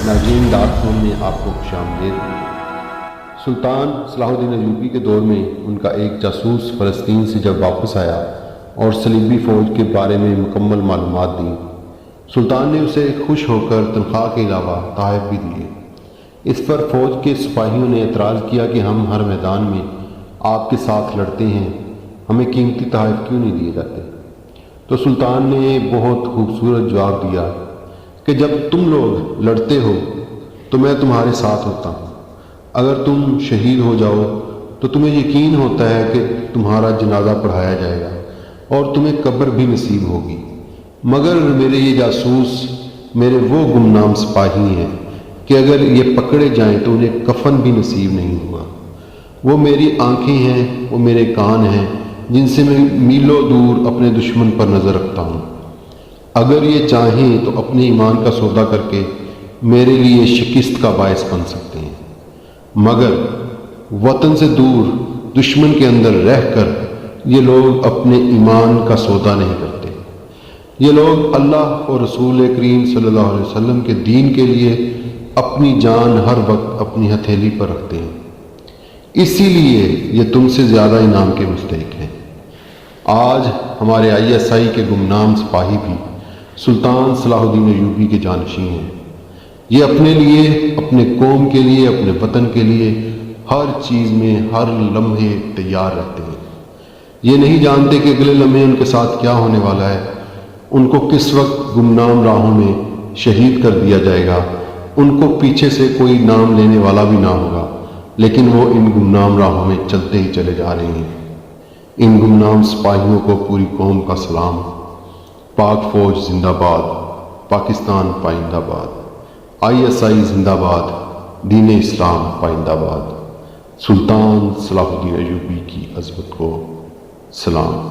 ناظرین dark zone میں آپ کو خوش آمدید۔ سلطان صلاح الدین ایوبی کے دور میں ان کا ایک جاسوس فلسطین سے جب واپس آیا اور صلیبی فوج کے بارے میں مکمل معلومات دیں، سلطان نے اسے خوش ہو کر تنخواہ کے علاوہ تحائف بھی دیے۔ اس پر فوج کے سپاہیوں نے اعتراض کیا کہ ہم ہر میدان میں آپ کے ساتھ لڑتے ہیں، ہمیں قیمتی تحائف کیوں نہیں دیے جاتے؟ تو سلطان نے بہت خوبصورت جواب دیا کہ جب تم لوگ لڑتے ہو تو میں تمہارے ساتھ ہوتا ہوں، اگر تم شہید ہو جاؤ تو تمہیں یقین ہوتا ہے کہ تمہارا جنازہ پڑھایا جائے گا اور تمہیں قبر بھی نصیب ہوگی، مگر میرے یہ جاسوس میرے وہ گمنام سپاہی ہیں کہ اگر یہ پکڑے جائیں تو انہیں کفن بھی نصیب نہیں ہوگا۔ وہ میری آنکھیں ہیں، وہ میرے کان ہیں، جن سے میں میلوں دور اپنے دشمن پر نظر رکھتا ہوں۔ اگر یہ چاہیں تو اپنے ایمان کا سودا کر کے میرے لیے شکست کا باعث بن سکتے ہیں، مگر وطن سے دور دشمن کے اندر رہ کر یہ لوگ اپنے ایمان کا سودا نہیں کرتے۔ یہ لوگ اللہ اور رسول کریم صلی اللہ علیہ وسلم کے دین کے لیے اپنی جان ہر وقت اپنی ہتھیلی پر رکھتے ہیں، اسی لیے یہ تم سے زیادہ انعام کے مستحق ہیں۔ آج ہمارے ISI کے گمنام سپاہی بھی سلطان صلاح الدین ایوبی کے جانشین ہیں۔ یہ اپنے لیے، اپنے قوم کے لیے، اپنے وطن کے لیے ہر چیز میں ہر لمحے تیار رہتے ہیں۔ یہ نہیں جانتے کہ اگلے لمحے ان کے ساتھ کیا ہونے والا ہے، ان کو کس وقت گمنام راہوں میں شہید کر دیا جائے گا۔ ان کو پیچھے سے کوئی نام لینے والا بھی نہ ہوگا، لیکن وہ ان گمنام راہوں میں چلتے ہی چلے جا رہے ہیں۔ ان گمنام سپاہیوں کو پوری قوم کا سلام۔ پاک فوج زندہ باد، پاکستان پائندہ باد، ISI زندہ باد، دین اسلام پائندہ باد۔ سلطان صلاح الدین ایوبی کی عظمت کو سلام۔